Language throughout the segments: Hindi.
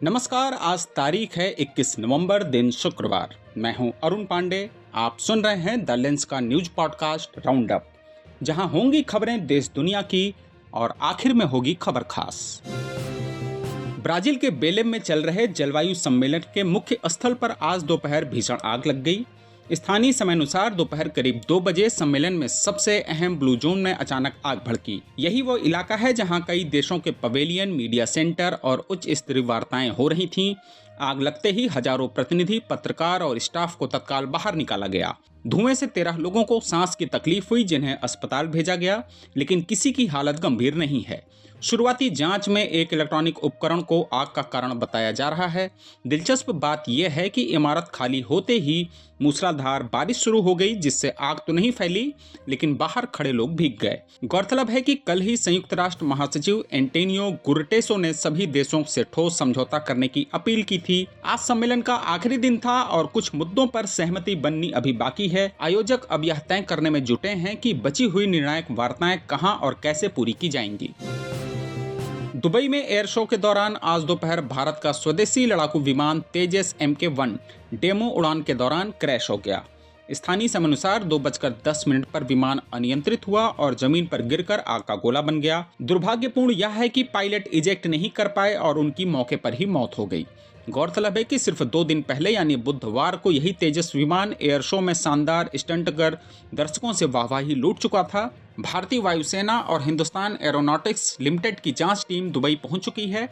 नमस्कार। आज तारीख है 21 नवंबर, दिन शुक्रवार। मैं हूं अरुण पांडे। आप सुन रहे हैं द लेंस का न्यूज पॉडकास्ट राउंड अप, जहां होंगी खबरें देश दुनिया की और आखिर में होगी खबर खास। ब्राजील के बेलेम में चल रहे जलवायु सम्मेलन के मुख्य स्थल पर आज दोपहर भीषण आग लग गई। स्थानीय समय अनुसार दोपहर करीब 2 बजे सम्मेलन में सबसे अहम ब्लू जोन में अचानक आग भड़की। यही वो इलाका है जहां कई देशों के पवेलियन, मीडिया सेंटर और उच्च स्तरीय वार्ताएं हो रही थीं। आग लगते ही हजारों प्रतिनिधि, पत्रकार और स्टाफ को तत्काल बाहर निकाला गया। धुएं से 13 लोगों को सांस की तकलीफ हुई, जिन्हें अस्पताल भेजा गया, लेकिन किसी की हालत गंभीर नहीं है। शुरुआती जांच में एक इलेक्ट्रॉनिक उपकरण को आग का कारण बताया जा रहा है। दिलचस्प बात यह है कि इमारत खाली होते ही मूसलाधार बारिश शुरू हो गई, जिससे आग तो नहीं फैली, लेकिन बाहर खड़े लोग भीग गए। गौरतलब है कि कल ही संयुक्त राष्ट्र महासचिव एंटोनियो गुटेरेस ने सभी देशों से ठोस समझौता करने की अपील की थी। आज सम्मेलन का आखिरी दिन था और कुछ मुद्दों पर सहमति बननी अभी बाकी है। आयोजक अब यह तय करने में जुटे हैं कि बची हुई निर्णायक वार्ताएं कहां और कैसे पूरी की जाएंगी। दुबई में एयर शो के दौरान आज दोपहर भारत का स्वदेशी लड़ाकू विमान तेजस MK1 डेमो उड़ान के दौरान क्रैश हो गया। स्थानीय समय अनुसार 2:10 पर विमान अनियंत्रित हुआ और जमीन पर गिरकर आग का गोला बन गया। दुर्भाग्यपूर्ण यह है कि पायलट इजेक्ट नहीं कर पाए और उनकी मौके पर ही मौत हो गई। गौरतलब है कि सिर्फ 2 दिन पहले यानी बुधवार को यही तेजस विमान एयर शो में शानदार स्टंट कर दर्शकों से वाहवाही लूट चुका था। भारतीय वायुसेना और हिंदुस्तान एरोनॉटिक्स लिमिटेड की जांच टीम दुबई पहुंच चुकी है।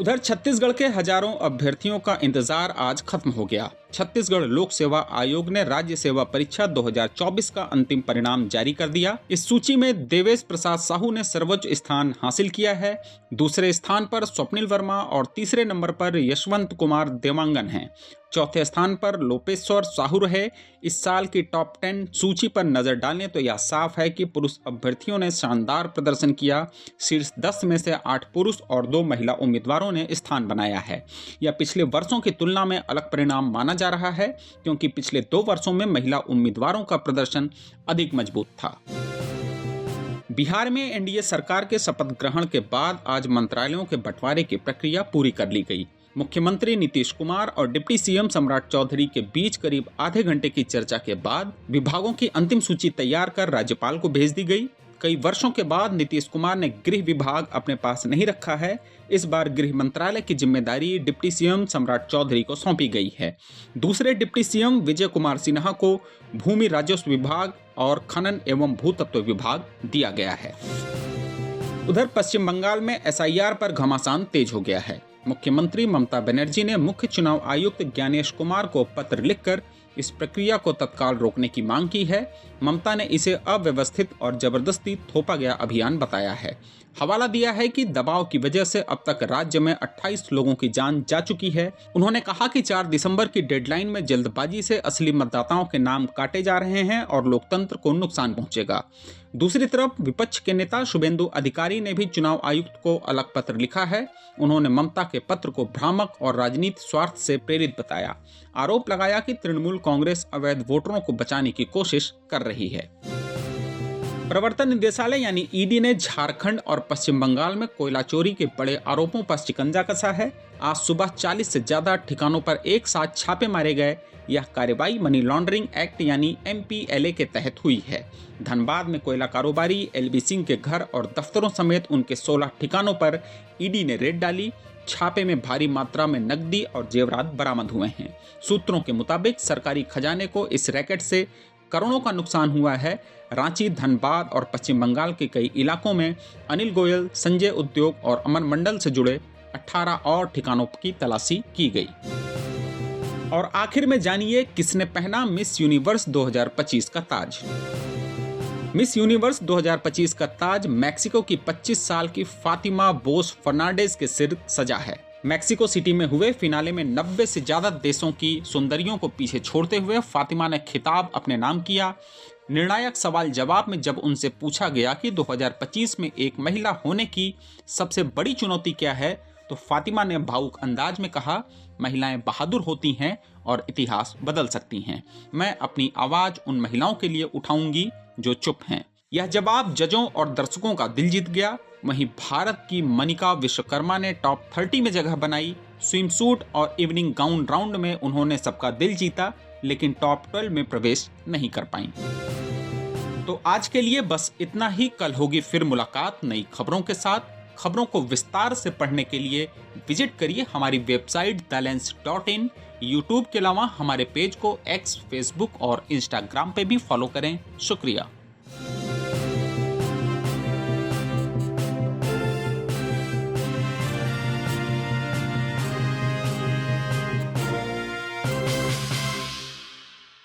उधर छत्तीसगढ़ के हजारों अभ्यर्थियों का इंतजार आज खत्म हो गया। छत्तीसगढ़ लोक सेवा आयोग ने राज्य सेवा परीक्षा 2024 का अंतिम परिणाम जारी कर दिया। इस सूची में देवेश प्रसाद साहू ने सर्वोच्च स्थान हासिल किया है। दूसरे स्थान पर स्वप्निल वर्मा और तीसरे नंबर पर यशवंत कुमार देवांगन हैं। चौथे स्थान पर लोपेश्वर साहू रहे। इस साल की टॉप 10 सूची पर नजर डालें तो यह साफ है कि पुरुष अभ्यर्थियों ने शानदार प्रदर्शन किया। शीर्ष 10 में से 8 पुरुष और 2 महिला उम्मीदवारों ने स्थान बनाया है। यह पिछले वर्षों की तुलना में अलग परिणाम माना जा रहा है, क्योंकि पिछले 2 वर्षों में महिला उम्मीदवारों का प्रदर्शन अधिक मजबूत था। बिहार में एनडीए सरकार के शपथ ग्रहण के बाद आज मंत्रालयों के बंटवारे की प्रक्रिया पूरी कर ली गई। मुख्यमंत्री नीतीश कुमार और डिप्टी सीएम सम्राट चौधरी के बीच करीब आधे घंटे की चर्चा के बाद विभागों की अंतिम सूची तैयार कर राज्यपाल को भेज दी गई। कई वर्षों के बाद नीतीश कुमार ने गृह विभाग अपने पास नहीं रखा है। इस बार गृह मंत्रालय की जिम्मेदारी डिप्टी सीएम सम्राट चौधरी को सौंपी गई है। दूसरे डिप्टी सीएम विजय कुमार सिन्हा को भूमि राजस्व विभाग और खनन एवं भूतत्व विभाग दिया गया है। उधर पश्चिम बंगाल में SIR पर घमासान तेज हो गया है। मुख्यमंत्री ममता बनर्जी ने मुख्य चुनाव आयुक्त ज्ञानेश कुमार को पत्र लिखकर इस प्रक्रिया को तत्काल रोकने की मांग की है। ममता ने इसे अव्यवस्थित और जबरदस्ती थोपा गया अभियान बताया है। हवाला दिया है कि दबाव की वजह से अब तक राज्य में 28 लोगों की जान जा चुकी है। उन्होंने कहा कि 4 दिसंबर की डेडलाइन में जल्दबाजी से असली मतदाताओं के नाम काटे जा रहे हैं और लोकतंत्र को नुकसान पहुंचेगा। दूसरी तरफ विपक्ष के नेता शुभेंदु अधिकारी ने भी चुनाव आयुक्त को अलग पत्र लिखा है। उन्होंने ममता के पत्र को भ्रामक और राजनीतिक स्वार्थ से प्रेरित बताया। आरोप लगाया कि तृणमूल कांग्रेस अवैध वोटरों को बचाने की कोशिश कर रही है। प्रवर्तन निदेशालय यानी ईडी ने झारखंड और पश्चिम बंगाल में कोयला चोरी के बड़े आरोपों पर शिकंजा कसा है। आज सुबह 40 से ज्यादा ठिकानों पर एक साथ छापे मारे गए। यह कार्रवाई मनी लॉन्ड्रिंग एक्ट यानी MPLA के तहत हुई है। धनबाद में कोयला कारोबारी LB सिंह के घर और दफ्तरों समेत उनके 16 ठिकानों पर ईडी ने रेड डाली। छापे में भारी मात्रा में नकदी और जेवरात बरामद हुए हैं। सूत्रों के मुताबिक सरकारी खजाने को इस रैकेट से करोड़ों का नुकसान हुआ है। रांची, धनबाद और पश्चिम बंगाल के कई इलाकों में अनिल गोयल, संजय उद्योग और अमर मंडल से जुड़े 18 और ठिकानों की तलाशी की गई। और आखिर में जानिए किसने पहना मिस यूनिवर्स 2025 का ताज। मिस यूनिवर्स 2025 का ताज मैक्सिको की 25 साल की फातिमा बोस फर्नांडेज के सिर सजा है। मैक्सिको सिटी में हुए फिनाले में 90 से ज्यादा देशों की सुंदरियों को पीछे छोड़ते हुए फातिमा ने खिताब अपने नाम किया। निर्णायक सवाल जवाब में जब उनसे पूछा गया कि 2025 में एक महिला होने की सबसे बड़ी चुनौती क्या है, तो फातिमा ने भावुक अंदाज में कहा, महिलाएं बहादुर होती हैं और इतिहास बदल सकती हैं। मैं अपनी आवाज उन महिलाओं के लिए उठाऊंगी जो चुप हैं। यह जवाब जजों और दर्शकों का दिल जीत गया। वहीं भारत की मनिका विश्वकर्मा ने टॉप 30 में जगह बनाई। स्विमसूट और इवनिंग गाउन राउंड में उन्होंने सबका दिल जीता, लेकिन टॉप 12 में प्रवेश नहीं कर पाईं। तो आज के लिए बस इतना ही। कल होगी फिर मुलाकात नई खबरों के साथ। खबरों को विस्तार से पढ़ने के लिए विजिट करिए हमारी वेबसाइट theLens.in। यूट्यूब के अलावा हमारे पेज को एक्स, फेसबुक और इंस्टाग्राम पे भी फॉलो करें। शुक्रिया।